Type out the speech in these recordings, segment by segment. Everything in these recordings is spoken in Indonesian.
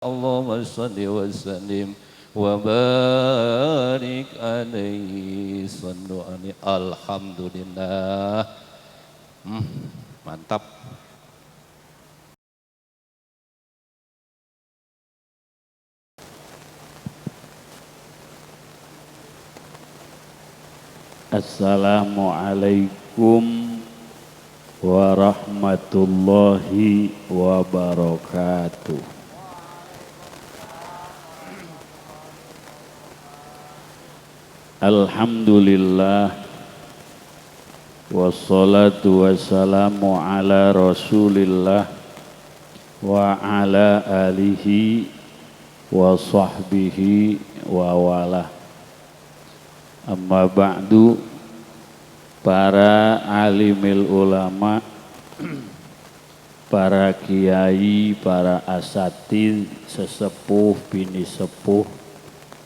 Allahumma salli wa sallim wa barik alaihi sallu alaihi. Alhamdulillah. Mantap. Assalamualaikum warahmatullahi wabarakatuh. Alhamdulillah wassalatu wassalamu ala Rasulillah wa ala alihi wa sahbihi wa wala. Amma ba'du, para alimil ulama, para kiai, para asatidz, sesepuh, bini sepuh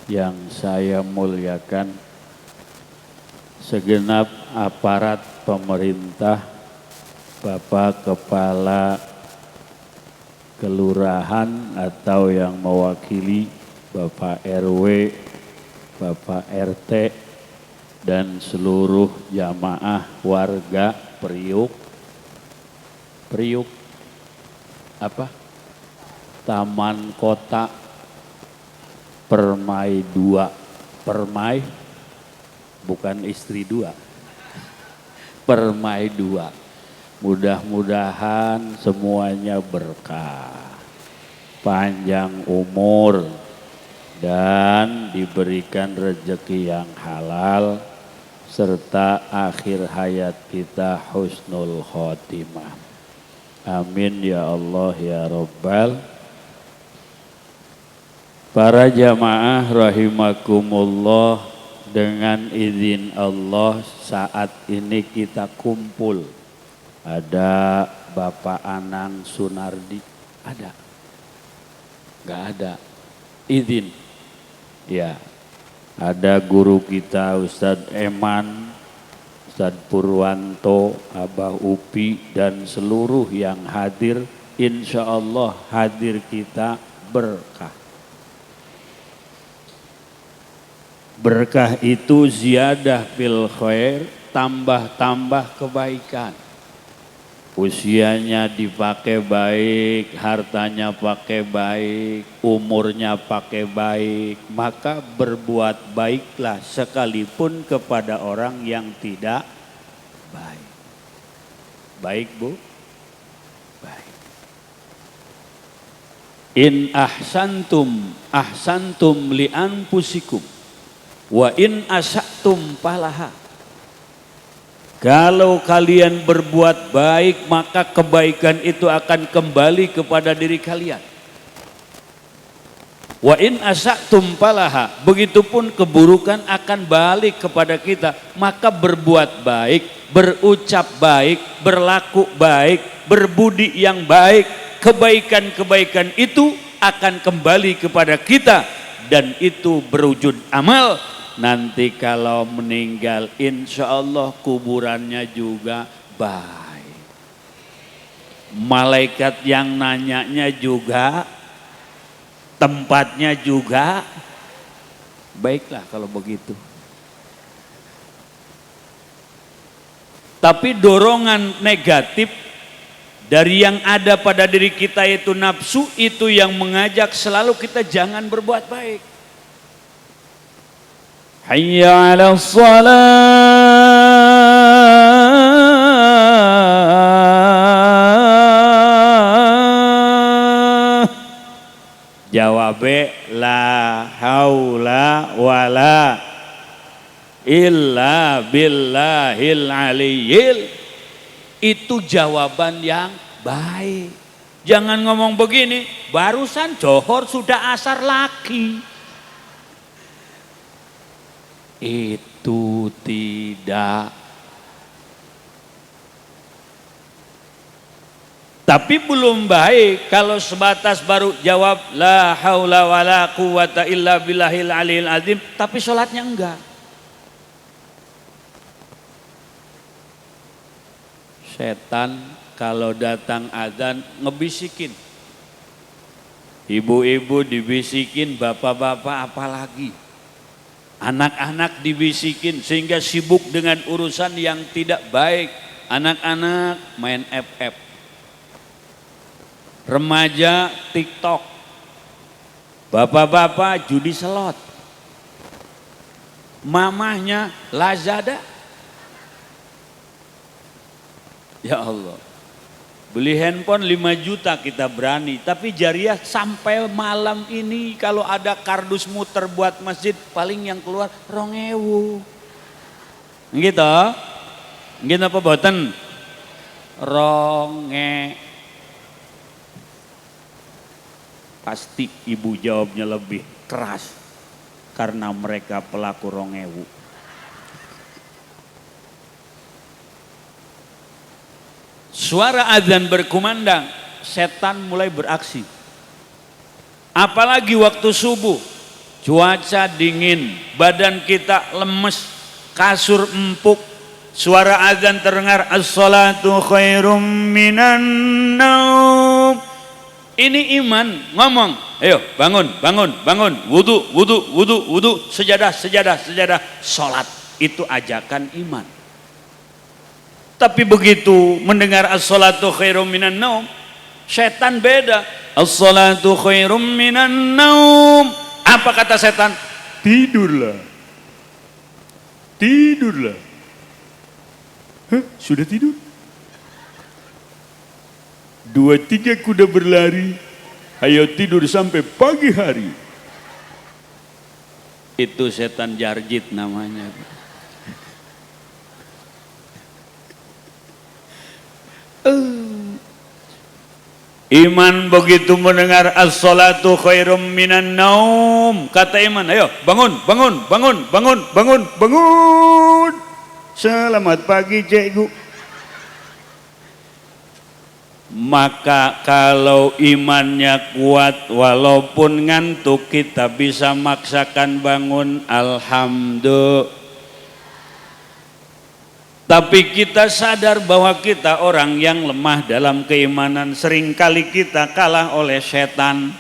yang saya muliakan, segenap aparat pemerintah, Bapak Kepala Kelurahan atau yang mewakili Bapak RW, Bapak RT, dan seluruh jamaah warga Priuk Taman Kota Permai 2, Permai bukan istri 2, Permai 2. Mudah-mudahan semuanya berkah, panjang umur, dan diberikan rezeki yang halal, serta akhir hayat kita husnul khotimah. Amin ya Allah ya Rabbal. Para jamaah rahimakumullah, dengan izin Allah saat ini kita kumpul. Ada Bapak Anang Sunardi, ada? Gak ada, izin. Ya, ada guru kita Ustadz Eman, Ustadz Purwanto, Abah Upi, dan seluruh yang hadir. Insya Allah hadir kita berkah. Berkah itu ziyadah fil khair, tambah-tambah kebaikan. Usianya dipakai baik, hartanya pakai baik, umurnya pakai baik, maka berbuat baiklah sekalipun kepada orang yang tidak baik. Baik Bu? Baik. In ahsantum li anfusikum wa in asa'tum falaha. Kalau kalian berbuat baik, maka kebaikan itu akan kembali kepada diri kalian. Wa in asa'tum falaha, begitupun keburukan akan balik kepada kita. Maka berbuat baik, berucap baik, berlaku baik, berbudi yang baik, kebaikan-kebaikan itu akan kembali kepada kita, dan itu berwujud amal. Nanti kalau meninggal insya Allah kuburannya juga baik. Malaikat yang nanyanya juga, tempatnya juga. Baiklah kalau begitu. Tapi dorongan negatif dari yang ada pada diri kita itu nafsu, itu yang mengajak selalu kita jangan berbuat baik. Hayya 'alas shalah. Jawabe la haula wala illa billahil aliyil. Itu jawaban yang baik. Jangan ngomong begini, barusan johor sudah asar lagi. Itu tidak. Tapi belum baik kalau sebatas baru jawab la haula wala quwata illa billahil aliyil azim, tapi sholatnya enggak. Setan kalau datang azan ngebisikin, Ibu-ibu dibisikin, bapak-bapak apalagi. Anak-anak dibisikin sehingga sibuk dengan urusan yang tidak baik. Anak-anak main FF. Remaja TikTok. Bapak-bapak judi slot. Mamahnya Lazada. Ya Allah. Beli handphone 5 juta kita berani, tapi jariah sampai malam ini kalau ada kardus muter buat masjid paling yang keluar 2.000. Gitu. Gitu apa boten? Pasti ibu jawabnya lebih keras karena mereka pelaku 2.000. Suara azan berkumandang, setan mulai beraksi. Apalagi waktu subuh, cuaca dingin, badan kita lemes, kasur empuk, suara azan terdengar, as-salatu khairum minan naum. Ini iman ngomong, ayo bangun, bangun, bangun, wudu, wudu, wudu, wudu, sejadah, sejadah, sejadah, sholat. Itu ajakan iman. Tapi begitu mendengar as-salatu khairum minan naum, setan beda. As-salatu khairum minan naum. Apa kata setan? Tidurlah. Tidurlah. Hah? Sudah tidur? 2-3 kuda berlari. Ayo tidur sampai pagi hari. Itu setan jarjit namanya. Iman begitu mendengar as-salatu khairum minan naum, kata iman, ayo bangun, bangun, bangun, bangun, bangun, bangun. Selamat pagi cikgu. Maka kalau imannya kuat walaupun ngantuk kita bisa maksakan bangun, alhamdulillah. Tapi kita sadar bahwa kita orang yang lemah dalam keimanan. Seringkali kita kalah oleh setan.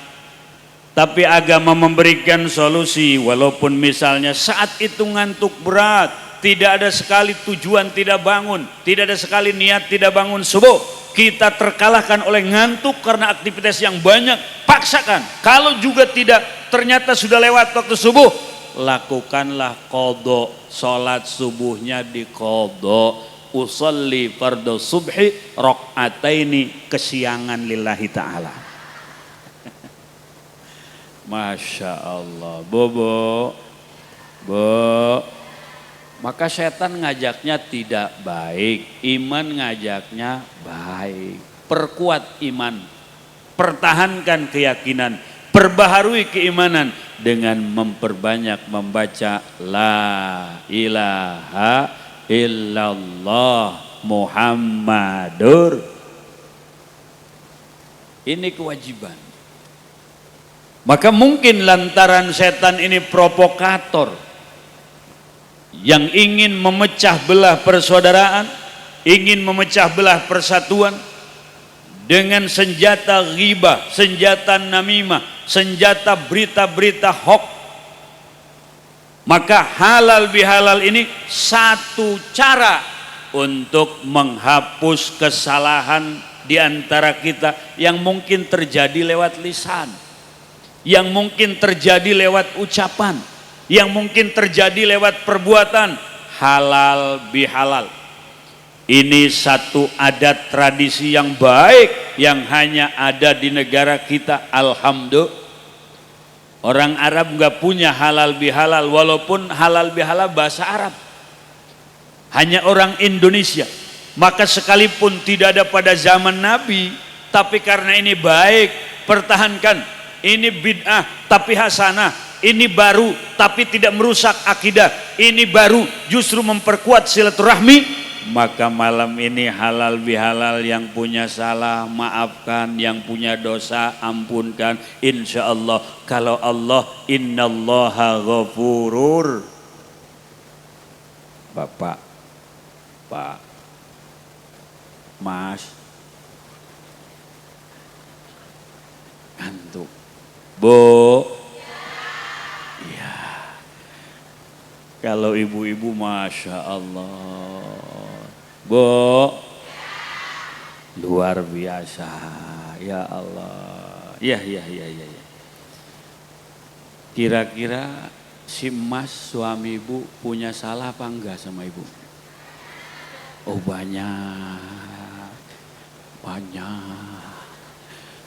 Tapi agama memberikan solusi. Walaupun misalnya saat itu ngantuk berat, tidak ada sekali tujuan tidak bangun, tidak ada sekali niat tidak bangun subuh, kita terkalahkan oleh ngantuk karena aktivitas yang banyak, paksakan. Kalau juga tidak, ternyata sudah lewat waktu subuh, lakukanlah qadha, sholat subuhnya di qadha. Usolli fardhu subhi rakaataini, kesiangan lillahi ta'ala. Masya Allah. Bobo, maka setan ngajaknya tidak baik, iman ngajaknya baik. Perkuat iman, pertahankan keyakinan, perbaharui keimanan dengan memperbanyak membaca la ilaha illallah Muhammadur. Ini kewajiban. Maka mungkin lantaran setan ini provokator yang ingin memecah belah persaudaraan, ingin memecah belah persatuan dengan senjata ghibah, senjata namimah, senjata berita-berita hoax. Maka halal bihalal ini satu cara untuk menghapus kesalahan di antara kita yang mungkin terjadi lewat lisan, yang mungkin terjadi lewat ucapan, yang mungkin terjadi lewat perbuatan. Halal bihalal ini satu adat tradisi yang baik yang hanya ada di negara kita. Alhamdulillah. Orang Arab nggak punya halal bihalal, walaupun halal bihalal bahasa Arab. Hanya orang Indonesia. Maka sekalipun tidak ada pada zaman Nabi, tapi karena ini baik, pertahankan. Ini bid'ah tapi hasanah. Ini baru tapi tidak merusak akidah. Ini baru justru memperkuat silaturahmi. Maka malam ini halal bihalal, yang punya salah maafkan, yang punya dosa ampunkan. Insya Allah, kalau Allah innallaha ghafurur. Bapak, Pak, Mas, ngantuk. Bu. Ya. Kalau ibu-ibu Masya Allah. Bu. Luar biasa. Ya Allah. Ya. Kira-kira si Mas suami ibu punya salah apa enggak sama ibu? Oh banyak.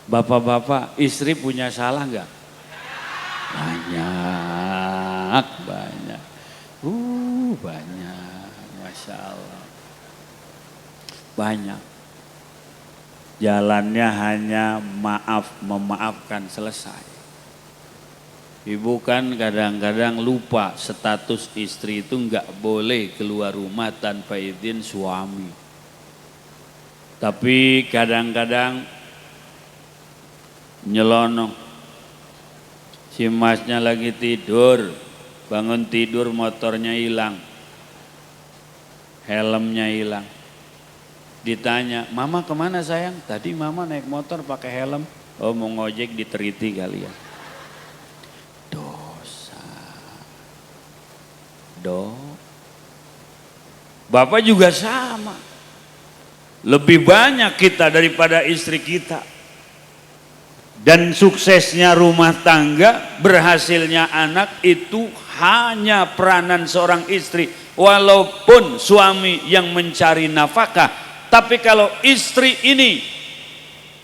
Bapak-bapak, istri punya salah enggak? Banyak. Banyak. Masya Allah. Banyak. Jalannya hanya memaafkan, selesai. Ibu kan kadang-kadang lupa status istri itu enggak boleh keluar rumah tanpa izin suami. Tapi kadang-kadang nyelonong. Si Masnya lagi tidur, bangun tidur motornya hilang. Helmnya hilang. Ditanya, "Mama kemana sayang?" "Tadi mama naik motor pakai helm." "Oh mau ngojek diteriti kali ya." Bapak juga sama. Lebih banyak kita daripada istri kita. Dan suksesnya rumah tangga, berhasilnya anak itu hanya peranan seorang istri. Walaupun suami yang mencari nafkah, tapi kalau istri ini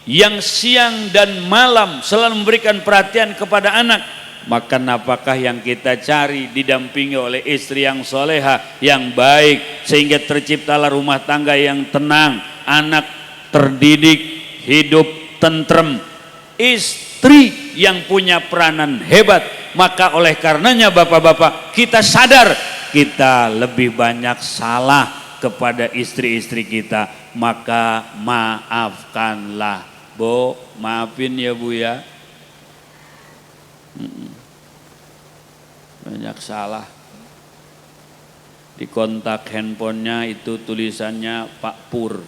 yang siang dan malam selalu memberikan perhatian kepada anak, maka nafkah yang kita cari didampingi oleh istri yang soleha, yang baik, sehingga terciptalah rumah tangga yang tenang, anak terdidik, hidup tentrem. Istri yang punya peranan hebat. Maka oleh karenanya bapak-bapak, kita sadar kita lebih banyak salah kepada istri-istri kita, maka maafkanlah. Bu, maafin ya Bu ya. Banyak salah. Di kontak handphonenya itu tulisannya Pak Pur.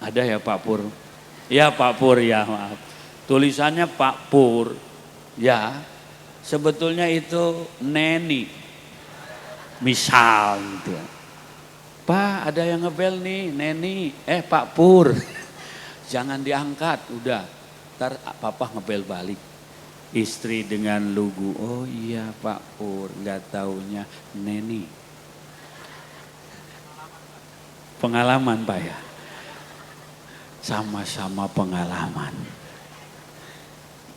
Ada ya Pak Pur? Ya Pak Pur ya, maaf. Tulisannya Pak Pur. Ya, sebetulnya itu Neni. Misal gitu. Pak, ada yang ngebel nih, Neni. Pak Pur. Jangan diangkat, udah. Ntar papa ngebel balik. Istri dengan lugu, "Oh iya Pak Pur, nggak taunya Neni." Pengalaman Pak ya? Sama-sama pengalaman.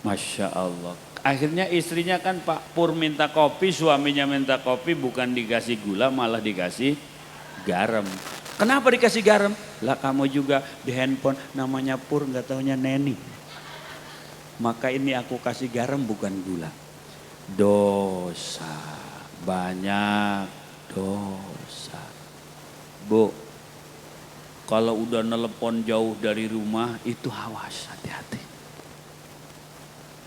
Masya Allah. Akhirnya istrinya kan Pak Pur minta kopi, suaminya minta kopi, bukan dikasih gula malah dikasih garam. Kenapa dikasih garam? Lah kamu juga di handphone namanya Pur, nggak taunya Neni. Maka ini aku kasih garam bukan gula. Dosa, banyak dosa. Bu, kalau udah nelepon jauh dari rumah itu awas, hati-hati.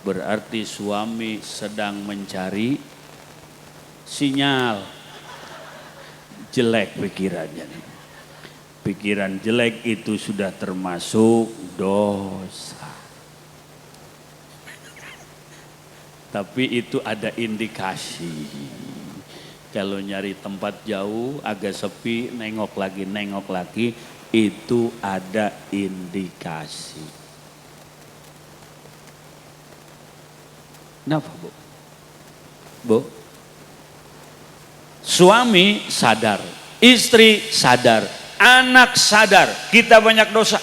Berarti suami sedang mencari sinyal. Jelek pikirannya nih. Pikiran jelek itu sudah termasuk dosa. Tapi itu ada indikasi. Kalau nyari tempat jauh, agak sepi, nengok lagi, itu ada indikasi. Kenapa Bu? Bu? Suami sadar, istri sadar, anak sadar, kita banyak dosa.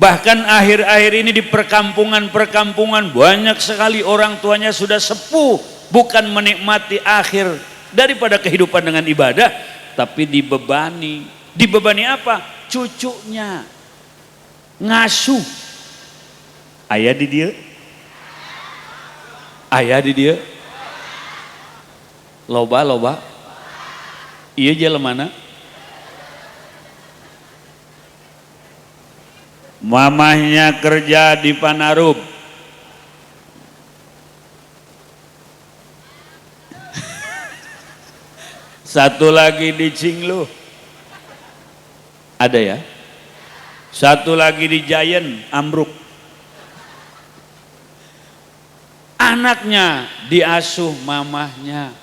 Bahkan akhir-akhir ini di perkampungan-perkampungan banyak sekali orang tuanya sudah sepuh, bukan menikmati akhir daripada kehidupan dengan ibadah, tapi dibebani. Dibebani apa? Cucunya ngasuh. Ayah di dia? Ayah di dia? Loba. Iya jalan mana? Mamahnya kerja di Panarub. Satu lagi di Cinglu. Ada ya? Satu lagi di Giant, Ambruk. Anaknya diasuh mamahnya.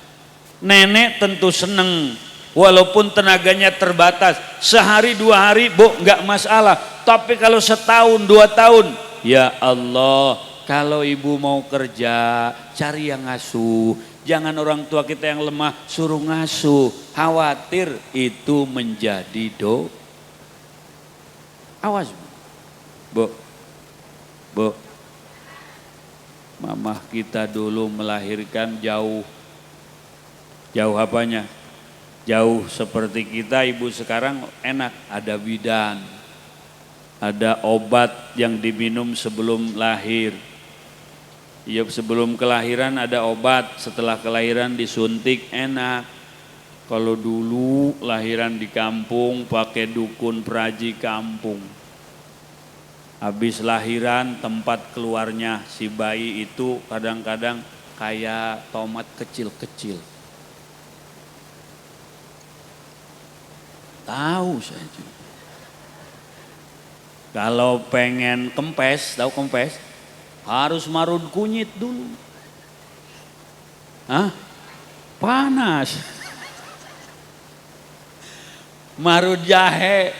Nenek tentu seneng, walaupun tenaganya terbatas. Sehari 2 hari, Bu, nggak masalah. Tapi kalau setahun 2 tahun, ya Allah, kalau ibu mau kerja, cari yang ngasuh. Jangan orang tua kita yang lemah suruh ngasuh. Khawatir itu menjadi Awas, Bu. Bu. Mamah kita dulu melahirkan jauh. Jauh apanya? Jauh seperti kita, ibu sekarang enak. Ada bidan. Ada obat yang diminum sebelum lahir. Ya, sebelum kelahiran ada obat, setelah kelahiran disuntik, enak. Kalau dulu lahiran di kampung pakai dukun peraji kampung. Habis lahiran tempat keluarnya si bayi itu kadang-kadang kayak tomat kecil-kecil. Tahu saya juga. Kalau pengen kempes, tahu kempes? Harus marun kunyit dulu. Hah? Panas. Marun jahe.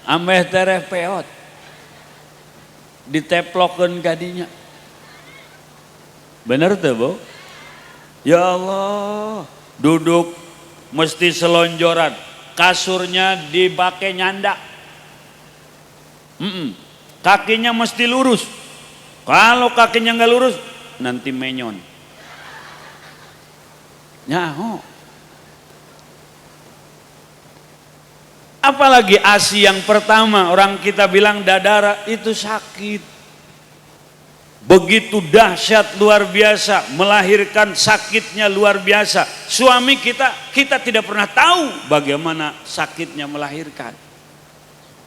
Ameh tereh peot. Diteplokeun kadinya. Bener tuh, Bu? Ya Allah, duduk mesti selonjoran. Kasurnya dipakai nyandak. Kakinya mesti lurus. Kalau kakinya nggak lurus, nanti menyon. Nyaho. Apalagi ASI yang pertama, orang kita bilang dadara itu sakit. Begitu dahsyat luar biasa, melahirkan sakitnya luar biasa. Suami kita tidak pernah tahu bagaimana sakitnya melahirkan.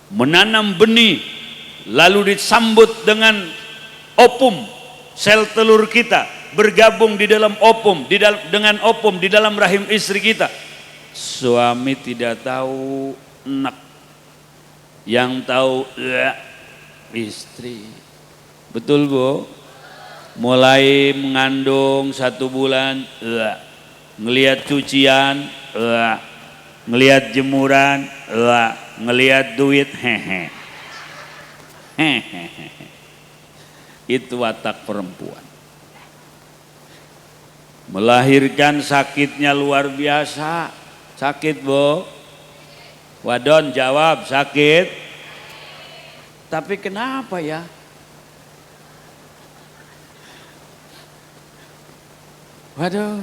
Menanam benih, lalu disambut dengan opum, sel telur kita bergabung di dalam opum, dengan opum di dalam rahim istri kita. Suami tidak tahu enak, yang tahu istri. Betul, Bu? Mulai mengandung 1 bulan, ngelihat cucian, ngelihat jemuran, ngelihat duit, hehe. Itu watak perempuan. Melahirkan sakitnya luar biasa. Sakit, Bu? Wadon jawab, sakit. Tapi kenapa ya? Waduh.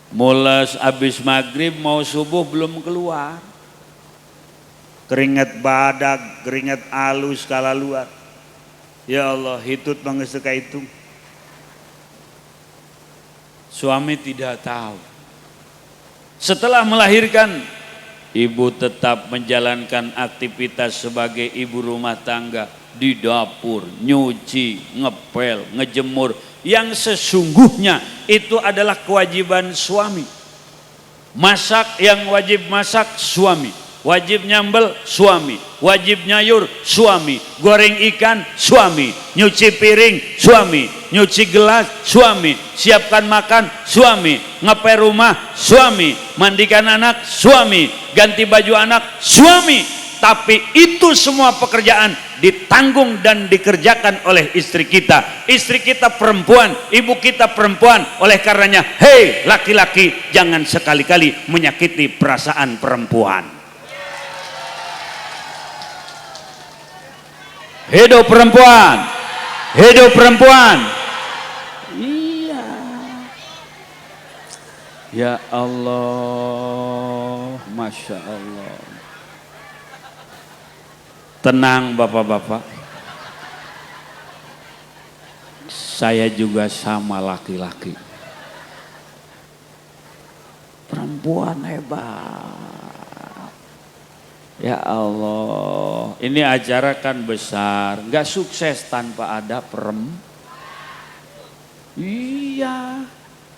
Mulas abis maghrib mau subuh belum keluar. Keringat badak, keringat alus skala luar. Ya Allah, hitut mangesteka itu. Suami tidak tahu. Setelah melahirkan, ibu tetap menjalankan aktivitas sebagai ibu rumah tangga di dapur, nyuci, ngepel, ngejemur. Yang sesungguhnya itu adalah kewajiban suami. Masak, yang wajib masak suami, wajib nyambel suami, wajib nyayur suami, goreng ikan suami, nyuci piring suami, nyuci gelas suami, siapkan makan suami, ngepel rumah suami, mandikan anak suami, ganti baju anak suami. Tapi itu semua pekerjaan ditanggung dan dikerjakan oleh istri kita. Istri kita perempuan, ibu kita perempuan. Oleh karenanya, hei laki-laki, jangan sekali-kali menyakiti perasaan perempuan. Hidup perempuan, hidup perempuan. Iya. Ya Allah, Masya Allah. Tenang bapak-bapak, saya juga sama laki-laki. Perempuan hebat. Ya Allah, ini acara kan besar, nggak sukses tanpa ada Iya,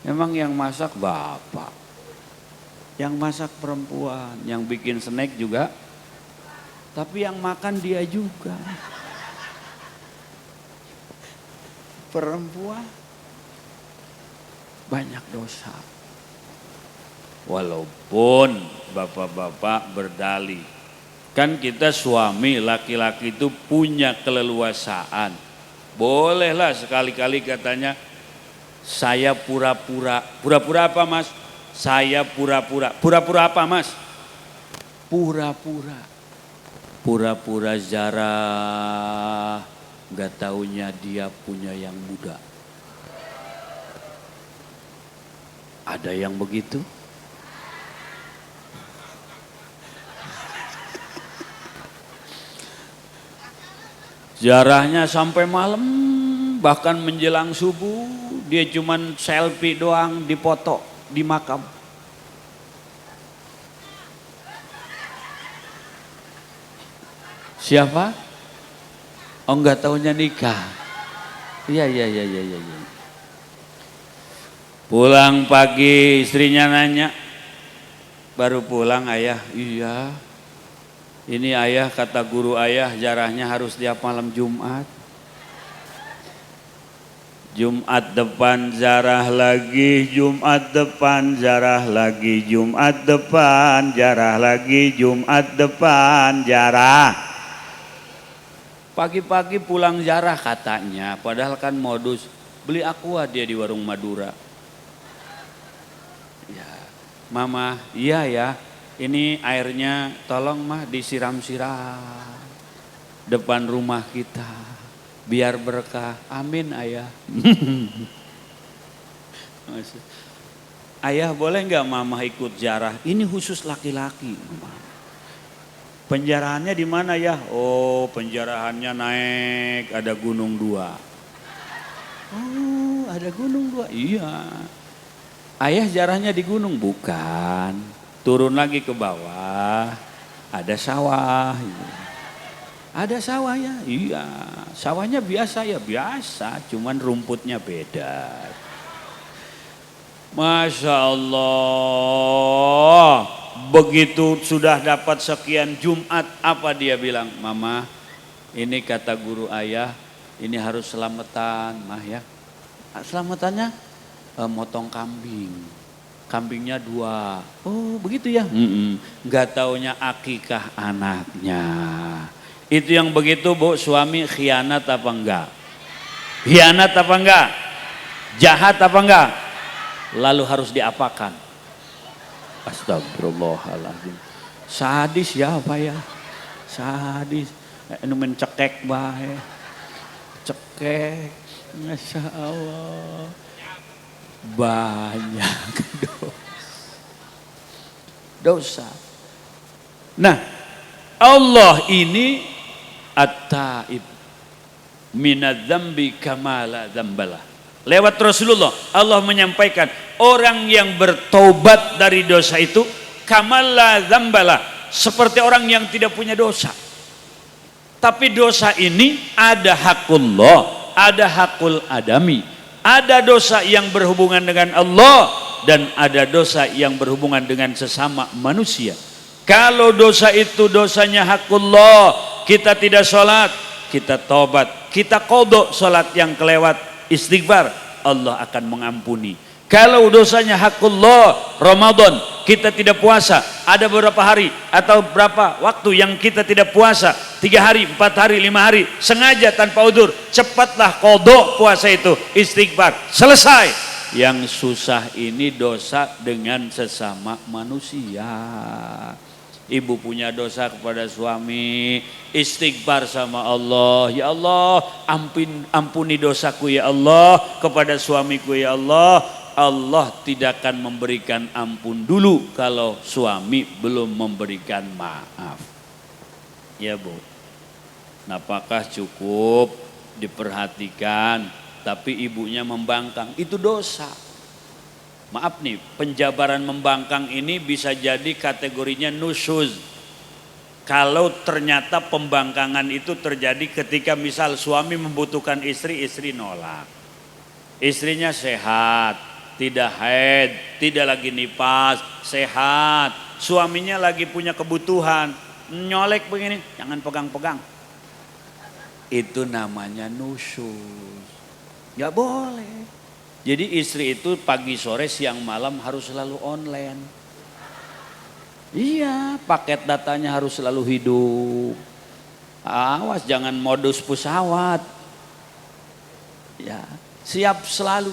memang yang masak bapak, yang masak perempuan, yang bikin snack juga. Tapi yang makan dia juga. perempuan banyak dosa. Walaupun bapak-bapak berdalih, kan kita suami laki-laki itu punya keleluasaan. Bolehlah sekali-kali katanya, saya pura-pura. Pura-pura apa mas? Saya pura-pura. Pura-pura apa mas? Pura-pura. Pura-pura zarah. Gak taunya dia punya yang muda. Ada yang begitu? Jarahnya sampai malam, bahkan menjelang subuh, dia cuman selfie doang dipoto di makam. Siapa? Oh enggak taunya nikah. Iya. Pulang pagi istrinya nanya, baru pulang ayah, iya. Ini ayah kata guru ayah jarahnya harus tiap malam Jumat. Jumat depan jarah lagi, Jumat depan jarah lagi, Jumat depan jarah lagi, Jumat depan jarah. Pagi-pagi pulang jarah katanya, padahal kan modus beli aqua dia di warung Madura. Ya, mama, iya ya, ini airnya tolong mah disiram-siram depan rumah kita, biar berkah. Amin ayah. Ayah boleh nggak mama ikut jarah? Ini khusus laki-laki. Penjarahannya di mana ya? Oh penjarahannya naik, ada gunung 2. Oh ada gunung 2, iya. Ayah jarahnya di gunung? Bukan, turun lagi ke bawah, ada sawah. Ada sawah ya? Iya, sawahnya biasa ya? Biasa, cuman rumputnya beda. Masya Allah, begitu sudah dapat sekian Jumat, apa dia bilang? Mama, ini kata guru ayah, ini harus selamatan mah ya. Selamatannya? Motong kambing. Kambingnya 2. Oh begitu ya? Gak taunya akikah anaknya. Itu yang begitu bu, suami khianat apa enggak? Khianat apa enggak? Jahat apa enggak? Lalu harus diapakan? Astagfirullahaladzim. Sadis ya apa ya? Sadis. Ini mencekek bae. Cekek. Masya Allah. Banyak dosa. Nah, Allah ini at-taib minadz-dzambi kama la dzambalah. Lewat Rasulullah Allah menyampaikan orang yang bertobat dari dosa itu kama la dzambalah, seperti orang yang tidak punya dosa. Tapi dosa ini ada hakullah, ada hakul adami. Ada dosa yang berhubungan dengan Allah dan ada dosa yang berhubungan dengan sesama manusia. Kalau dosa itu dosanya hakullah, kita tidak sholat, kita tobat, kita qadha sholat yang kelewat, istighfar, Allah akan mengampuni. Kalau dosanya hakullah, Ramadan, kita tidak puasa, ada beberapa hari atau berapa waktu yang kita tidak puasa, 3 hari, 4 hari, 5 hari, sengaja tanpa udzur, cepatlah qadha puasa itu, istighfar, selesai. Yang susah ini dosa dengan sesama manusia. Ibu punya dosa kepada suami, istighfar sama Allah, ya Allah ampuni dosaku ya Allah, kepada suamiku ya Allah. Allah tidak akan memberikan ampun dulu kalau suami belum memberikan maaf. Ya bu, apakah cukup diperhatikan tapi ibunya membangkang? Itu dosa. Maaf nih, penjabaran membangkang ini bisa jadi kategorinya nusyuz. Kalau ternyata pembangkangan itu terjadi ketika misal suami membutuhkan istri, istri nolak. Istrinya sehat, tidak haid, tidak lagi nifas, sehat. Suaminya lagi punya kebutuhan, nyolek begini, jangan pegang-pegang. Itu namanya nusyuz. Nggak boleh. Jadi istri itu pagi, sore, siang, malam harus selalu online. Iya, paket datanya harus selalu hidup. Awas jangan modus pesawat. Ya, siap selalu.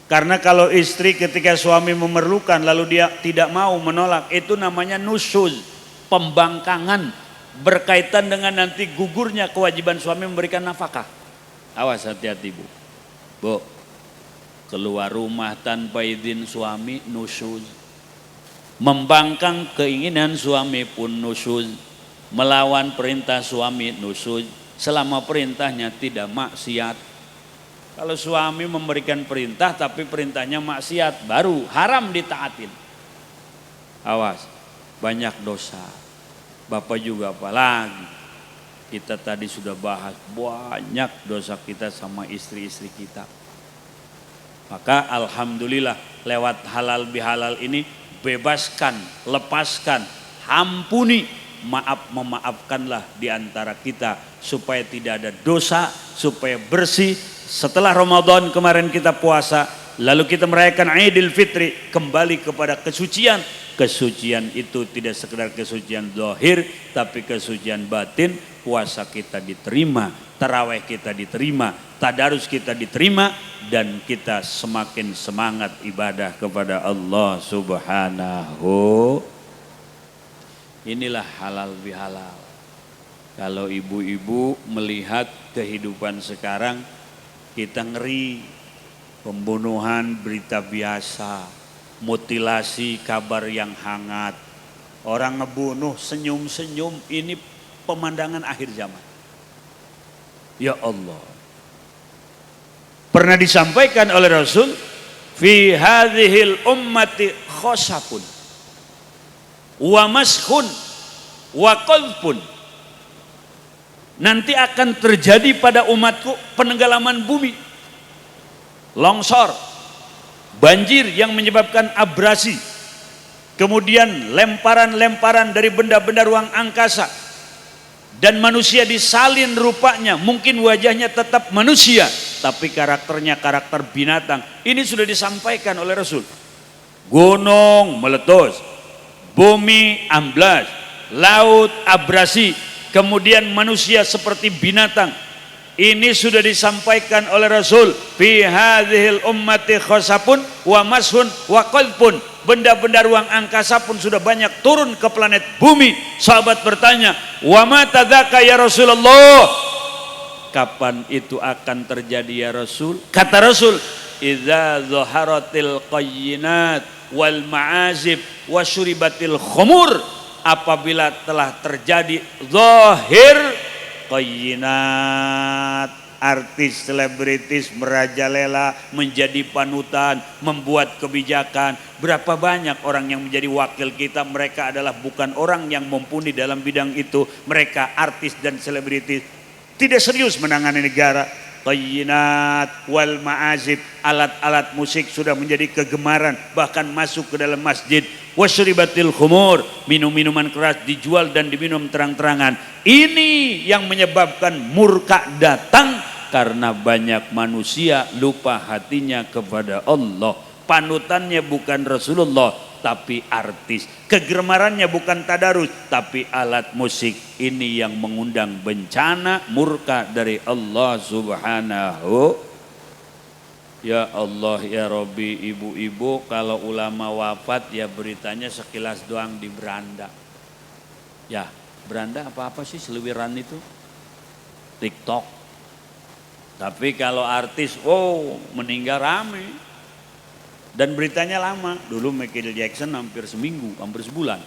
Karena kalau istri ketika suami memerlukan lalu dia tidak mau menolak, itu namanya nusyuz, pembangkangan, berkaitan dengan nanti gugurnya kewajiban suami memberikan nafkah. Awas, hati-hati Bu. Bu, keluar rumah tanpa izin suami nusyuz. Membangkang keinginan suami pun nusyuz. Melawan perintah suami nusyuz. Selama perintahnya tidak maksiat. Kalau suami memberikan perintah tapi perintahnya maksiat, baru haram ditaatin. Awas, banyak dosa. Bapak juga apalagi. Kita tadi sudah bahas banyak dosa kita sama istri-istri kita. Maka alhamdulillah lewat halal bihalal ini bebaskan, lepaskan, ampuni, memaafkanlah di antara kita supaya tidak ada dosa, supaya bersih. Setelah Ramadan kemarin kita puasa, lalu kita merayakan Idul Fitri, kembali kepada kesucian. Kesucian itu tidak sekedar kesucian zahir, tapi kesucian batin. Puasa kita diterima, tarawih kita diterima, tadarus kita diterima, dan kita semakin semangat ibadah kepada Allah Subhanahu. Inilah halal bihalal. Kalau ibu-ibu melihat kehidupan sekarang, kita ngeri. Pembunuhan berita biasa, mutilasi kabar yang hangat, orang ngebunuh senyum-senyum, ini pemandangan akhir zaman. Ya Allah. Pernah disampaikan oleh Rasul, fi hadhil ummati khosapun wa mashun wa qalbun. Nanti akan terjadi pada umatku penenggelaman bumi, longsor, banjir yang menyebabkan abrasi, kemudian lemparan-lemparan dari benda-benda ruang angkasa, dan manusia disalin rupanya. Mungkin wajahnya tetap manusia, tapi karakternya karakter binatang. Ini sudah disampaikan oleh Rasul. Gunung meletus, bumi amblas, laut abrasi, kemudian manusia seperti binatang. Ini sudah disampaikan oleh Rasul. Fi hadhil ummati khosapun wa mashun wa qalbun. Benda-benda ruang angkasa pun sudah banyak turun ke planet bumi. Sahabat bertanya, wa ma tadzaka ya Rasulullah? Kapan itu akan terjadi ya Rasul? Kata Rasul, idza zaharatil qayyinat wal ma'azib wa syuribatil khumur. Apabila telah terjadi zahir qayyinat, artis selebritis merajalela, menjadi panutan, membuat kebijakan. Berapa banyak orang yang menjadi wakil kita, mereka adalah bukan orang yang mumpuni dalam bidang itu. Mereka artis dan selebritis, tidak serius menangani negara. Qayyinat wal ma'azib, alat-alat musik sudah menjadi kegemaran, bahkan masuk ke dalam masjid. Wasyribatil khumur, minum-minuman keras dijual dan diminum terang-terangan. Ini yang menyebabkan murka datang, karena banyak manusia lupa hatinya kepada Allah. Panutannya bukan Rasulullah, tapi artis. Kegemarannya bukan tadarus, tapi alat musik. Ini yang mengundang bencana murka dari Allah Subhanahu. Ya Allah ya Rabbi, ibu-ibu kalau ulama wafat ya beritanya sekilas doang di beranda. Ya, beranda apa-apa sih, seliwiran itu? TikTok. Tapi kalau artis, oh meninggal rame. Dan beritanya lama. Dulu Michael Jackson hampir seminggu, hampir sebulan.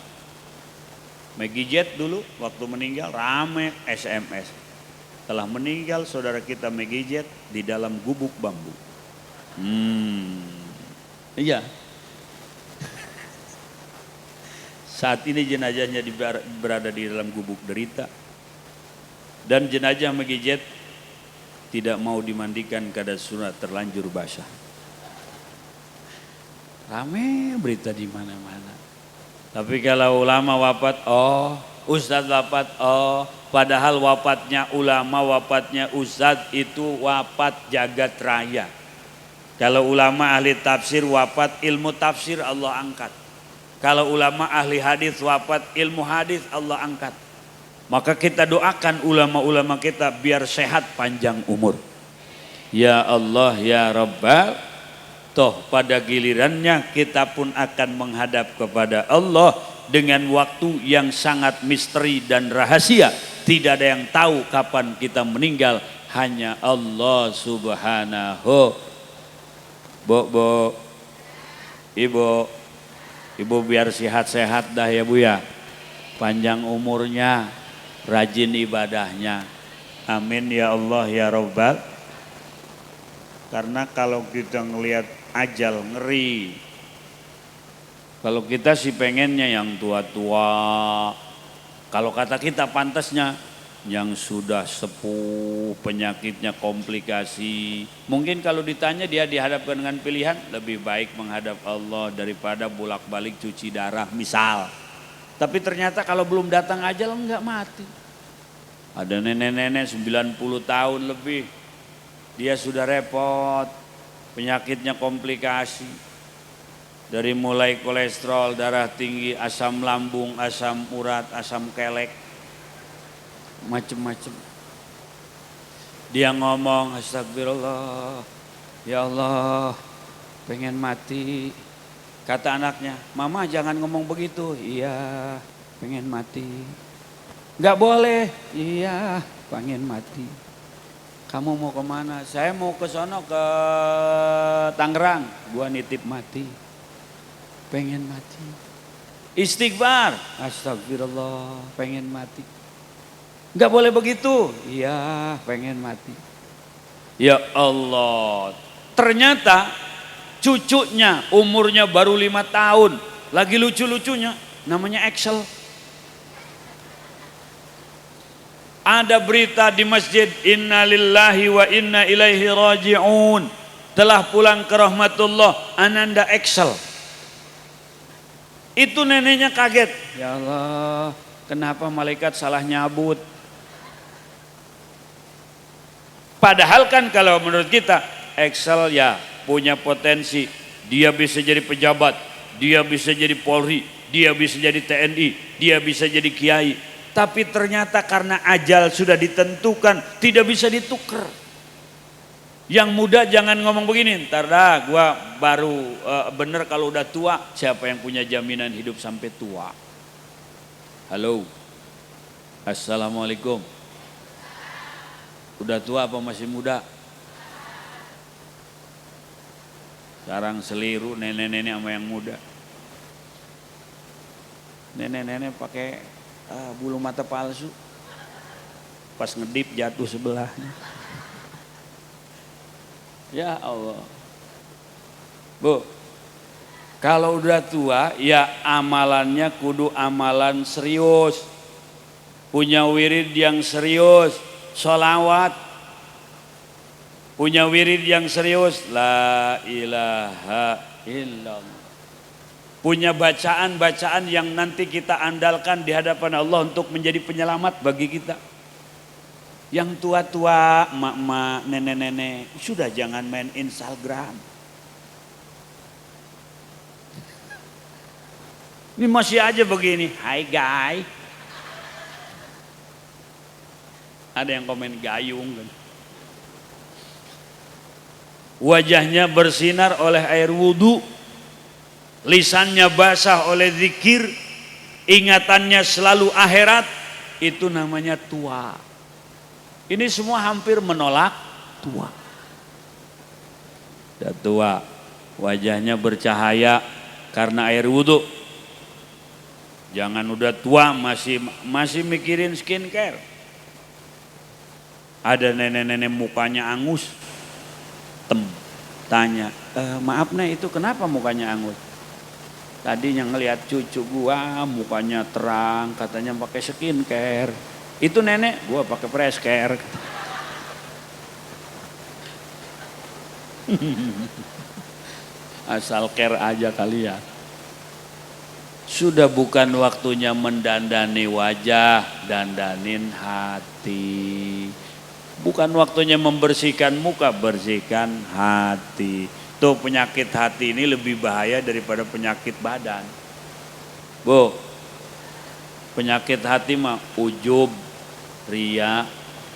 Maggie Jet dulu waktu meninggal rame SMS. Telah meninggal saudara kita Maggie Jet di dalam gubuk bambu. Iya. Saat ini jenazahnya berada di dalam gubuk derita. Dan jenazah Maggie Jet tidak mau dimandikan karena sudah terlanjur basah. Rame berita di mana-mana. Tapi kalau ulama wafat, oh Ustadz wafat, oh padahal wafatnya ulama, wafatnya ustadz itu wafat jagat raya. Kalau ulama ahli tafsir wafat, ilmu tafsir Allah angkat. Kalau ulama ahli hadis wafat, ilmu hadis Allah angkat. Maka kita doakan ulama-ulama kita biar sehat panjang umur. Ya Allah ya Rabbal, toh pada gilirannya kita pun akan menghadap kepada Allah dengan waktu yang sangat misteri dan rahasia. Tidak ada yang tahu kapan kita meninggal, hanya Allah Subhanahu. Bu, ibu biar sehat-sehat dah ya Bu ya, panjang umurnya, rajin ibadahnya, amin ya Allah ya Rabbal. Karena kalau kita ngelihat ajal ngeri. Kalau kita sih pengennya yang tua-tua. Kalau kata kita pantasnya yang sudah sepuh, penyakitnya komplikasi. Mungkin kalau ditanya dia dihadapkan dengan pilihan, lebih baik menghadap Allah daripada bolak-balik cuci darah misal. Tapi ternyata kalau belum datang ajal enggak mati. Ada nenek-nenek 90 tahun lebih. Dia sudah repot, penyakitnya komplikasi. Dari mulai kolesterol, darah tinggi, asam lambung, asam urat, asam kelek, macem-macem. Dia ngomong, astagfirullah, ya Allah, pengen mati. Kata anaknya, mama jangan ngomong begitu. Iya, pengen mati. Gak boleh. Iya, pengen mati. Kamu mau kemana? Saya mau ke sono, ke Tangerang. Gua nitip mati. Pengen mati. Istighfar. Astagfirullah, pengen mati. Gak boleh begitu. Iya, pengen mati. Ya Allah. Ternyata cucunya umurnya baru 5 tahun. Lagi lucu-lucunya. Namanya Excel. Ada berita di masjid, inna lillahi wa inna ilaihi raji'un. Telah pulang ke rahmatullah Ananda Excel. Itu neneknya kaget. Ya Allah, kenapa malaikat salah nyabut? Padahal kan kalau menurut kita, Excel ya punya potensi. Dia bisa jadi pejabat, dia bisa jadi Polri, dia bisa jadi TNI, dia bisa jadi kiai. Tapi ternyata karena ajal sudah ditentukan, tidak bisa ditukar. Yang muda jangan ngomong begini, ntar dah gua baru bener kalau udah tua. Siapa yang punya jaminan hidup sampai tua? Halo, assalamualaikum. Udah tua apa masih muda? Sekarang seliru nenek-nenek sama yang muda. Nenek-nenek pakai bulu mata palsu, pas ngedip jatuh sebelahnya. Ya Allah. Bu, kalau udah tua ya amalannya kudu amalan serius, punya wirid yang serius, sholawat, punya wirid yang serius, la ilaha illallah. Punya bacaan-bacaan yang nanti kita andalkan di hadapan Allah untuk menjadi penyelamat bagi kita. Yang tua-tua, emak-emak, nenek-nenek, sudah jangan main Instagram. Ini masih aja begini, hai guys. Ada yang komen gayung kan. Wajahnya bersinar oleh air wudhu. Lisannya basah oleh zikir, ingatannya selalu akhirat, itu namanya tua. Ini semua hampir menolak tua. Sudah tua, wajahnya bercahaya karena air wudhu. Jangan udah tua masih mikirin skincare. Ada nenek-nenek mukanya angus, tanya, maaf nih itu kenapa mukanya angus? Tadinya ngelihat cucu gua mukanya terang, katanya pakai skincare. Itu nenek, gua pakai fresh care. Asal care aja kali ya. Sudah bukan waktunya mendandani wajah, dandanin hati. Bukan waktunya membersihkan muka, bersihkan hati. Tuh penyakit hati ini lebih bahaya daripada penyakit badan. Bu, penyakit hati mah ujub, riya,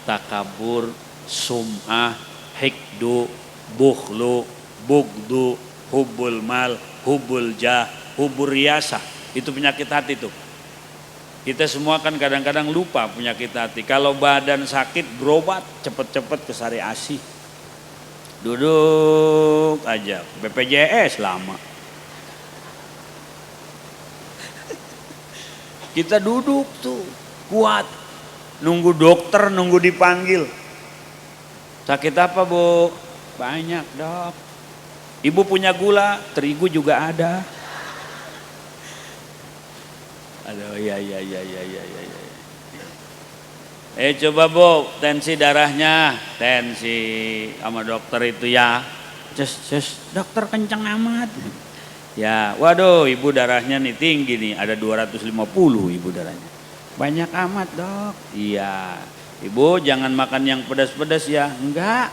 takabur, sum'ah, hikdu, bukhlu, bugdu, hubul mal, hubul jah, hubur riyasah. Itu penyakit hati tuh. Kita semua kan kadang-kadang lupa penyakit hati. Kalau badan sakit berobat cepet-cepet ke Sari Asih. Duduk aja, BPJS lama. Kita duduk tuh kuat, nunggu dokter, nunggu dipanggil. Sakit apa Bu? Banyak Dok. Ibu punya gula, terigu juga ada. Aduh, ya. Coba Bu, tensi darahnya, tensi sama dokter itu ya. Dokter kenceng amat. Ya, waduh ibu darahnya nih tinggi nih, ada 250 ibu darahnya. Banyak amat Dok. Iya, ibu jangan makan yang pedas-pedas ya. Enggak.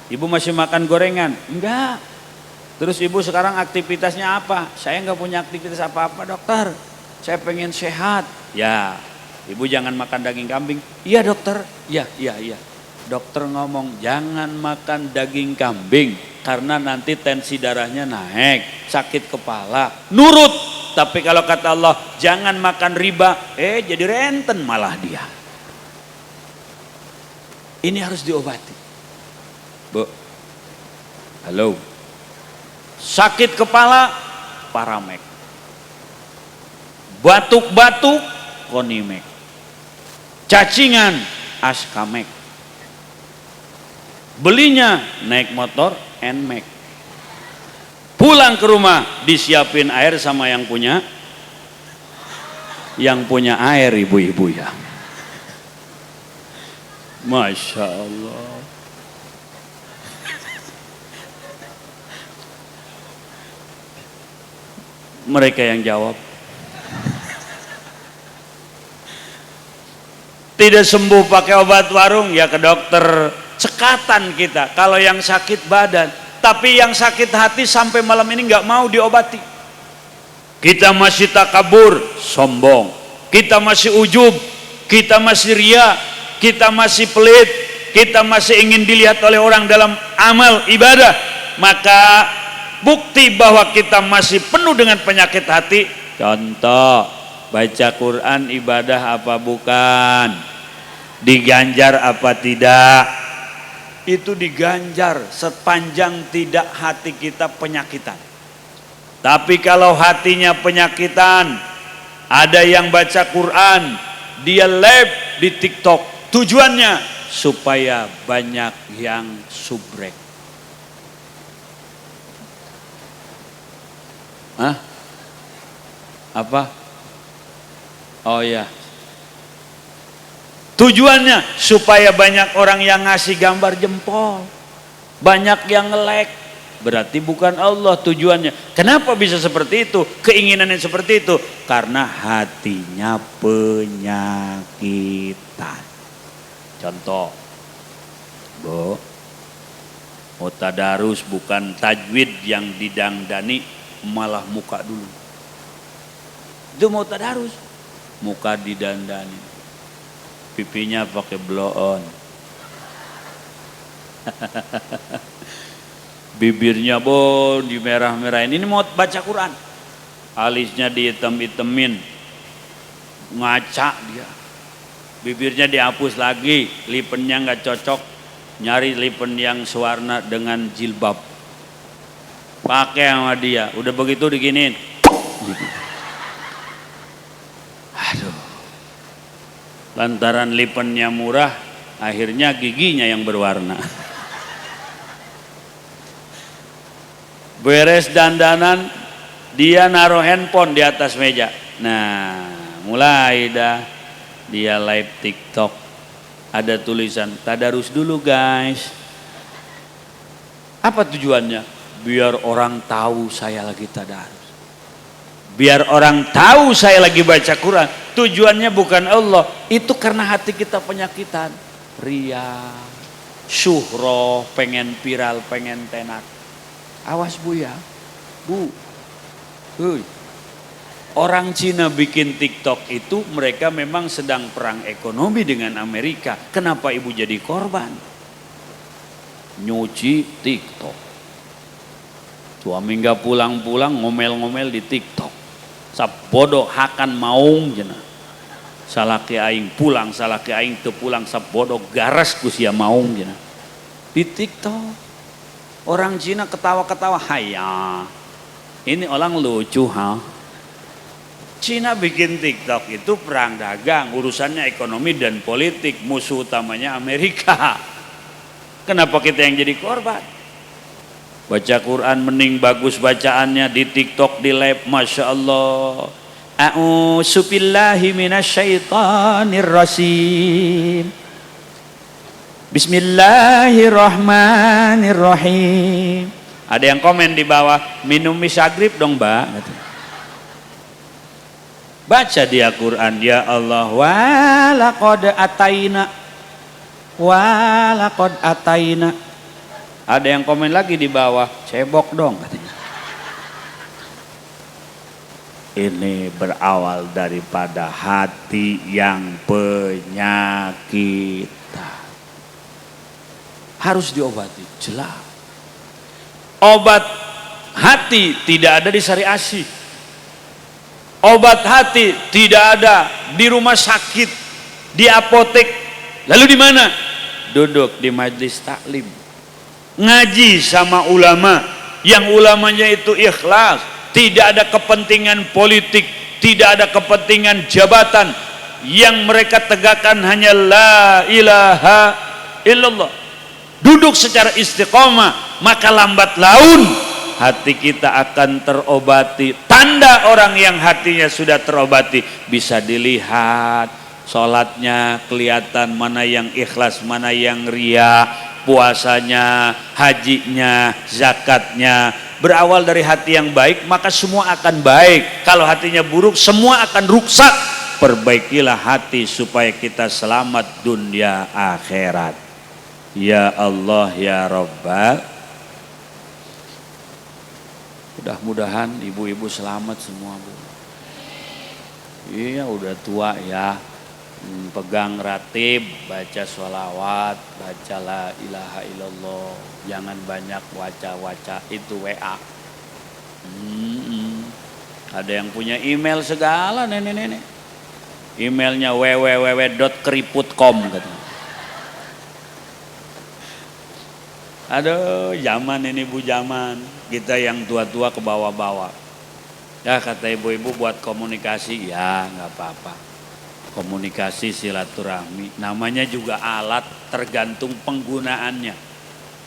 Ibu masih makan gorengan? Enggak. Terus ibu sekarang aktivitasnya apa? Saya enggak punya aktivitas apa-apa dokter. Saya pengen sehat. Ya, ibu jangan makan daging kambing. Iya dokter. Iya. Dokter ngomong jangan makan daging kambing karena nanti tensi darahnya naik, sakit kepala. Nurut. Tapi kalau kata Allah jangan makan riba, jadi renten malah dia. Ini harus diobati. Bu. Halo. Sakit kepala, Paramek. Batuk-batuk, Konimek. Cacingan, Askamek. Belinya naik motor, Nmax. Pulang ke rumah disiapin air sama yang punya air ibu-ibu ya. Masya Allah. Mereka yang jawab. Tidak sembuh pakai obat warung ya ke dokter cekatan kita. Kalau yang sakit badan, tapi yang sakit hati sampai malam ini nggak mau diobati. Kita masih takabur, sombong. Kita masih ujub, kita masih ria, kita masih pelit, kita masih ingin dilihat oleh orang dalam amal ibadah. Maka bukti bahwa kita masih penuh dengan penyakit hati. Contoh, baca Quran ibadah apa bukan? Diganjar apa tidak? Itu diganjar sepanjang tidak hati kita penyakitan. Tapi kalau hatinya penyakitan, ada yang baca Quran, dia live di TikTok. Tujuannya supaya banyak yang subrek. Hah? Apa? Oh ya. Tujuannya supaya banyak orang yang ngasih gambar jempol. Banyak yang nge-like. Berarti bukan Allah tujuannya. Kenapa bisa seperti itu? Keinginannya seperti itu. Karena hatinya penyakitan. Contoh. Bu, mau tadarus bukan tajwid yang didangdani, malah muka dulu. Itu mau tadarus. Muka didandani. Pipinya pakai blow on. Bibirnya di merah-merahin. Ini mau baca Quran. Alisnya dihitam-hitamin. Ngaca dia. Bibirnya dihapus lagi. Lipennya nggak cocok. Nyari lipen yang sewarna dengan jilbab. Pakai sama dia. Udah begitu diginiin. Aduh. Lantaran lipennya murah, akhirnya giginya yang berwarna. Beres dandanan, dia naruh handphone di atas meja. Nah, mulai dah dia live TikTok. Ada tulisan, tadarus dulu guys. Apa tujuannya? Biar orang tahu saya lagi tadarus. Biar orang tahu saya lagi baca Quran. Tujuannya bukan Allah. Itu karena hati kita penyakitan. Ria, syuhroh, pengen viral, pengen tenar. Awas Bu ya. Bu. Huy. Orang Cina bikin TikTok itu mereka memang sedang perang ekonomi dengan Amerika. Kenapa ibu jadi korban? Nyuci TikTok. Suami nggak pulang-pulang ngomel-ngomel di TikTok. Sabodoh hakan maung jena. Salaki aing pulang, salaki aing teu pulang sabodoh garas ku sia maung jena. Di TikTok. Orang Cina ketawa-ketawa, haya. Ini orang lucu ha. Cina bikin TikTok itu perang dagang, urusannya ekonomi dan politik, musuh utamanya Amerika. Kenapa kita yang jadi korban? Baca Quran mending bagus bacaannya di TikTok, di live, Masya Allah. A'udzu billahi minasyaitonir rajim. Bismillahirrahmanirrahim. Ada yang komen di bawah, minum misagrib dong Mbak. Baca dia Quran, ya Allah, walaqad ataina, walaqad ataina. Ada yang komen lagi di bawah, cebok dong katanya. Ini berawal daripada hati yang penyakitan. Harus diobati, jelas. Obat hati tidak ada di Sari Asih. Obat hati tidak ada di rumah sakit, di apotek. Lalu di mana? Duduk di majelis taklim. Ngaji sama ulama, yang ulamanya itu ikhlas, tidak ada kepentingan politik, tidak ada kepentingan jabatan. Yang mereka tegakkan hanya la ilaha illallah. Duduk secara istiqomah, maka lambat laun hati kita akan terobati. Tanda orang yang hatinya sudah terobati bisa dilihat, sholatnya kelihatan mana yang ikhlas, mana yang ria, puasanya, hajinya, zakatnya. Berawal dari hati yang baik, maka semua akan baik. Kalau hatinya buruk, semua akan rusak. Perbaikilah hati supaya kita selamat dunia akhirat. Ya Allah ya Rabbal. Mudah-mudahan ibu-ibu selamat semua Bu. Iya udah tua ya. Pegang ratib, baca sholawat, baca la ilaha illallah. Jangan banyak waca-waca itu WA. Ada yang punya email segala nenek-nenek. Emailnya www.keriput.com katanya. Aduh, zaman ini Bu, zaman kita yang tua-tua ke bawah-bawah. Ya kata ibu-ibu buat komunikasi, ya nggak apa-apa. Komunikasi silaturahmi, namanya juga alat, tergantung penggunaannya.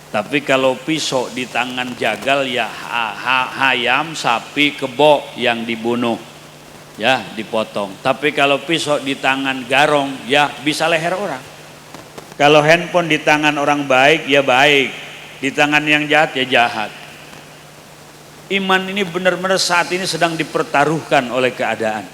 Tapi kalau pisau di tangan jagal ya hayam, sapi, kebo yang dibunuh, ya dipotong. Tapi kalau pisau di tangan garong, ya bisa leher orang. Kalau handphone di tangan orang baik, ya baik. Di tangan yang jahat, ya jahat. Iman ini benar-benar saat ini sedang dipertaruhkan oleh keadaan.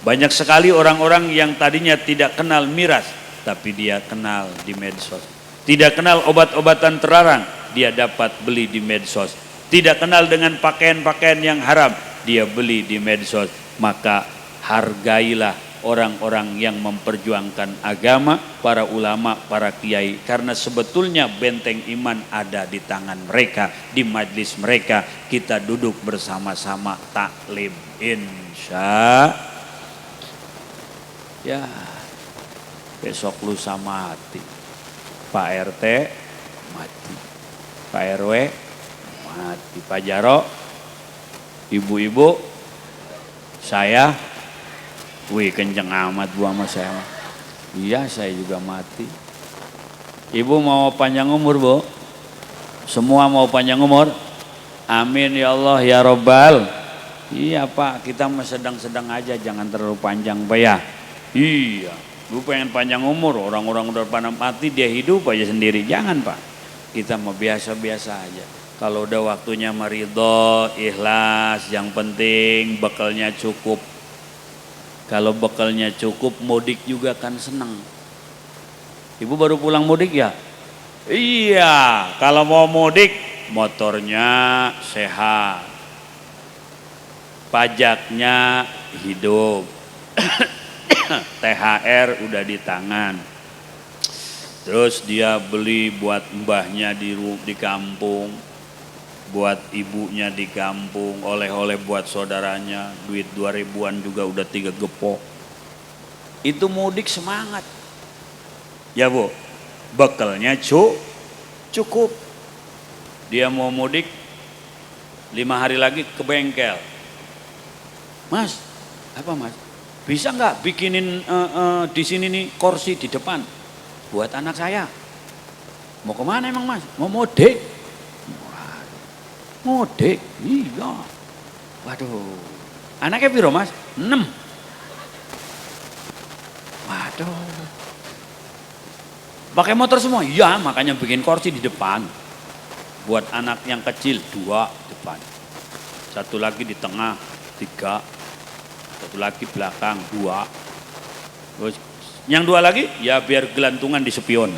Banyak sekali orang-orang yang tadinya tidak kenal miras, tapi dia kenal di medsos. Tidak kenal obat-obatan terlarang, dia dapat beli di medsos. Tidak kenal dengan pakaian-pakaian yang haram, dia beli di medsos. Maka hargailah orang-orang yang memperjuangkan agama, para ulama, para kiai. Karena sebetulnya benteng iman ada di tangan mereka, di majlis mereka. Kita duduk bersama-sama taklim, insya. Ya, besok lusa mati. Pak RT mati, Pak RW mati, Pak Jaro, ibu-ibu, saya, wih kenceng amat Bu sama saya. Iya saya juga mati. Ibu mau panjang umur Bu? Semua mau panjang umur? Amin ya Allah ya Rabbal. Iya Pak, kita mah sedang-sedang aja, jangan terlalu panjang Pak ya. Iya, lu pengen panjang umur, orang-orang udah pada mati dia hidup aja sendiri. Jangan Pak, kita mau biasa-biasa aja. Kalau udah waktunya maridho, ikhlas, yang penting bekalnya cukup. Kalau bekalnya cukup, mudik juga kan senang. Ibu baru pulang mudik ya? Iya, kalau mau mudik motornya sehat, pajaknya hidup, THR udah di tangan. Terus dia beli buat mbahnya di kampung, buat ibunya di kampung, oleh-oleh buat saudaranya, duit 2000-an juga udah 3 gepok. Itu mudik semangat. Ya Bu, bekalnya cukup. Dia mau mudik 5 hari lagi ke bengkel. Mas, apa Mas? Bisa nggak bikinin di sini nih kursi di depan buat anak saya? Mau kemana emang Mas? Mau mudik? Mudik? Iya. Waduh. Anaknya piro Mas? 6. Waduh. Pakai motor semua? Iya, makanya bikin kursi di depan. Buat anak yang kecil 2 depan. 1 lagi di tengah, 3. 1 lagi belakang, 2. Terus yang 2 lagi ya biar gelantungan di spion.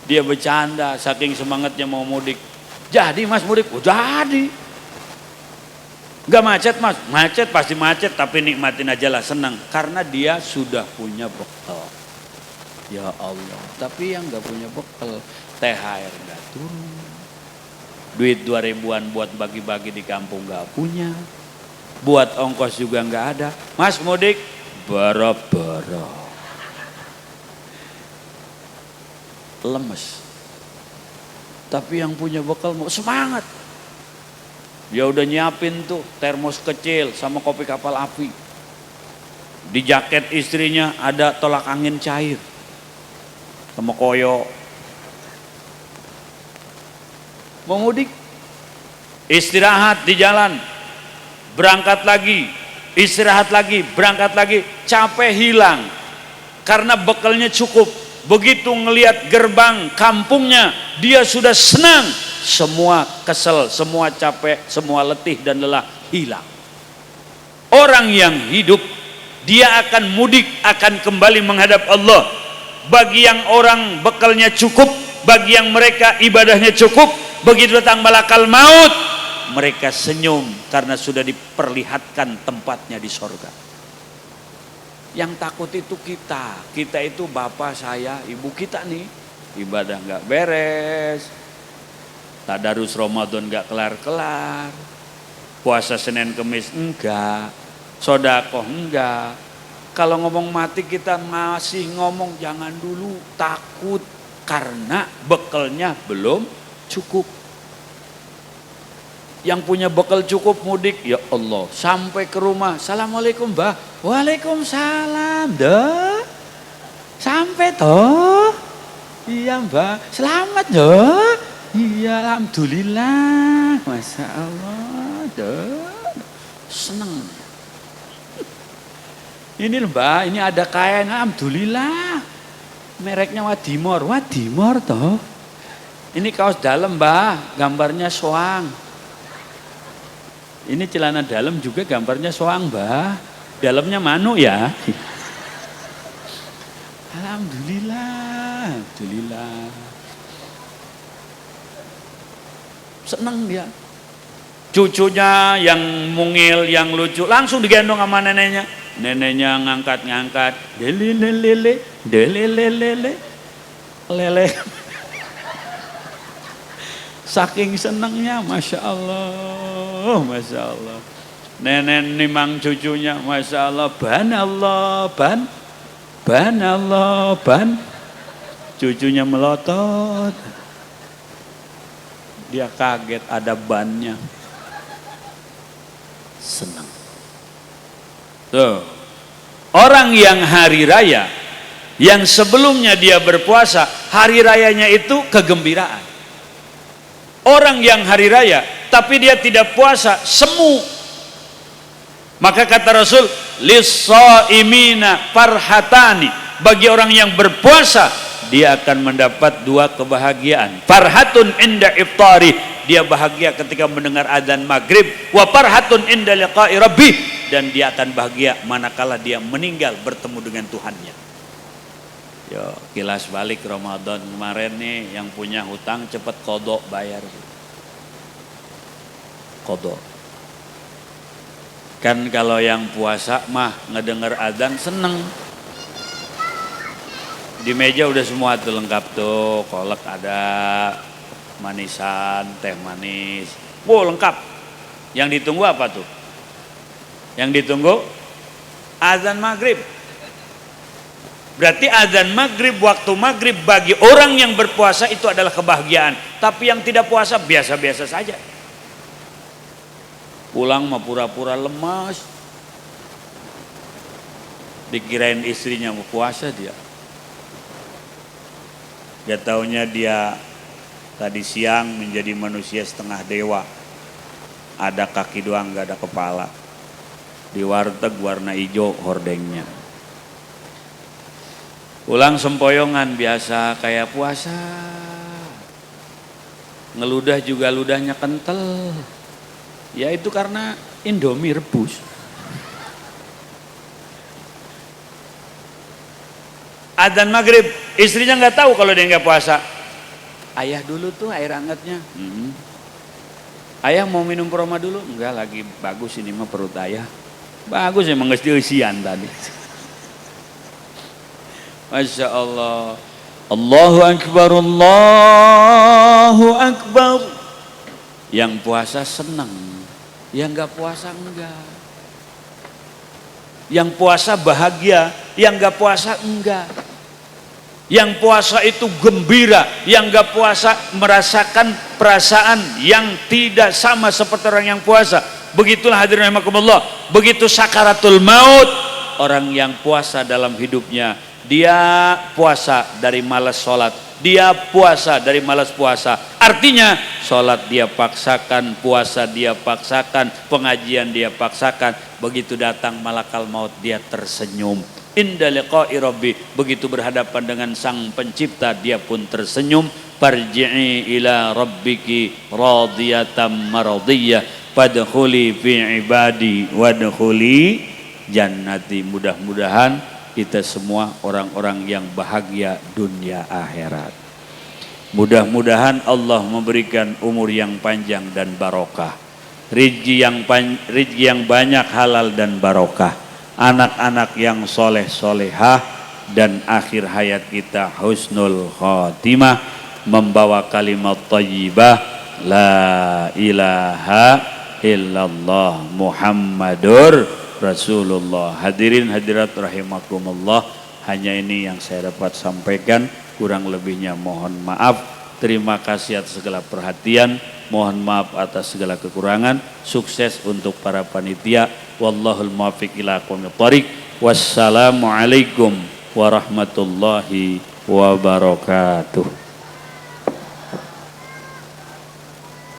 Dia bercanda saking semangatnya mau mudik. Jadi Mas mudik? Oh jadi. Enggak macet Mas? Macet pasti macet, tapi nikmatin aja lah, senang. Karena dia sudah punya bekal. Ya Allah, tapi yang enggak punya bekal, THR enggak turun. Duit 2000-an buat bagi-bagi di kampung enggak punya. Buat ongkos juga enggak ada. Mas mudik? Boro-boro. Lemes. Tapi yang punya bekal mau semangat. Dia udah nyiapin tuh termos kecil sama kopi kapal api. Di jaket istrinya ada tolak angin cair sama koyo. Mau mudik, istirahat di jalan, berangkat lagi, istirahat lagi, berangkat lagi, capek hilang karena bekalnya cukup. Begitu ngelihat gerbang kampungnya, dia sudah senang. Semua kesel, semua capek, semua letih dan lelah hilang. Orang yang hidup, dia akan mudik, akan kembali menghadap Allah. Bagi yang orang bekalnya cukup, bagi yang mereka ibadahnya cukup, begitu datang malakal maut, mereka senyum karena sudah diperlihatkan tempatnya di sorga. Yang takut itu kita itu bapak saya, ibu kita nih, ibadah nggak beres, tadarus Ramadan nggak kelar-kelar, puasa Senin Kemis enggak, sodakoh enggak. Kalau ngomong mati kita masih ngomong jangan dulu, takut karena bekalnya belum cukup. Yang punya bekal cukup mudik, ya Allah, sampai ke rumah, assalamualaikum Mbah, waalaikumsalam, dah, sampai toh, iya Mbah, selamat dah, iya alhamdulillah, masya Allah, dah, seneng. Ini Mbah, ini ada kain, alhamdulillah, mereknya Wadimor toh, ini kaos dalam Mbah, gambarnya soang. Ini celana dalam juga gambarnya soang Mbah. Dalamnya manu ya. Alhamdulillah, alhamdulillah. Senang dia. Cucunya yang mungil, yang lucu, langsung digendong sama neneknya. Neneknya ngangkat-ngangkat, delelelele, lele. Saking senangnya, masya Allah, masya Allah. Nenek nimang cucunya, masya Allah, ban. Cucunya melotot. Dia kaget ada bannya. Senang. Tuh. Orang yang hari raya, yang sebelumnya dia berpuasa, hari rayanya itu kegembiraan. Orang yang hari raya tapi dia tidak puasa, semu. Maka kata Rasul, lis-shaimina farhatani, bagi orang yang berpuasa dia akan mendapat 2 kebahagiaan. Farhatun inda iftari, dia bahagia ketika mendengar adzan maghrib. Wa farhatun inda liqa'i rabbih, dan dia akan bahagia manakala dia meninggal bertemu dengan Tuhannya. Yo, kilas balik Ramadan kemarin nih, yang punya hutang cepat qodok bayar. Qodok. Kan kalau yang puasa mah ngedenger adzan seneng. Di meja udah semua tuh lengkap tuh, kolak ada, manisan, teh manis. Wow, lengkap. Yang ditunggu apa tuh? Yang ditunggu azan maghrib. Berarti azan maghrib, waktu maghrib bagi orang yang berpuasa itu adalah kebahagiaan. Tapi yang tidak puasa biasa-biasa saja. Pulang mah pura-pura lemas. Dikirain istrinya mau puasa dia. Gak taunya dia tadi siang menjadi manusia setengah dewa. Ada kaki doang, gak ada kepala. Di warteg warna hijau hordengnya. Pulang sempoyongan biasa kayak puasa. Ngeludah juga ludahnya kental. Ya itu karena Indomie rebus. Adzan maghrib, istrinya nggak tahu kalau dia nggak puasa. Ayah dulu tuh air hangatnya. Ayah mau minum peroma dulu? Enggak, lagi bagus ini mah perut ayah. Bagus emang nggak usian tadi. Masya Allah. Allahu Akbar, Allahu Akbar. Yang puasa senang, yang nggak puasa enggak. Yang puasa bahagia, yang nggak puasa enggak. Yang puasa itu gembira, yang nggak puasa merasakan perasaan yang tidak sama seperti orang yang puasa. Begitulah hadirin rahimakumullah. Begitu sakaratul maut, orang yang puasa dalam hidupnya, dia puasa dari malas sholat, dia puasa dari malas puasa. Artinya sholat dia paksakan, puasa dia paksakan, pengajian dia paksakan. Begitu datang malakal maut dia tersenyum. Inda liqa'i rabbi, begitu berhadapan dengan sang pencipta dia pun tersenyum. Farji'i ila rabbiki radiyatan maradiyah, fadkhuli fi ibadi wadkhuli jannati. Mudah-mudahan kita semua orang-orang yang bahagia dunia akhirat. Mudah-mudahan Allah memberikan umur yang panjang dan barokah, rezeki yang banyak halal dan barokah, anak-anak yang soleh solehah, dan akhir hayat kita husnul khotimah, membawa kalimat thayyibah la ilaha illallah Muhammadur Rasulullah. Hadirin hadirat rahimakumullah, hanya ini yang saya dapat sampaikan, kurang lebihnya mohon maaf. Terima kasih atas segala perhatian, mohon maaf atas segala kekurangan. Sukses untuk para panitia. Wallahul muwaffiq ila aqwamit thoriq. Wassalamualaikum warahmatullahi wabarakatuh.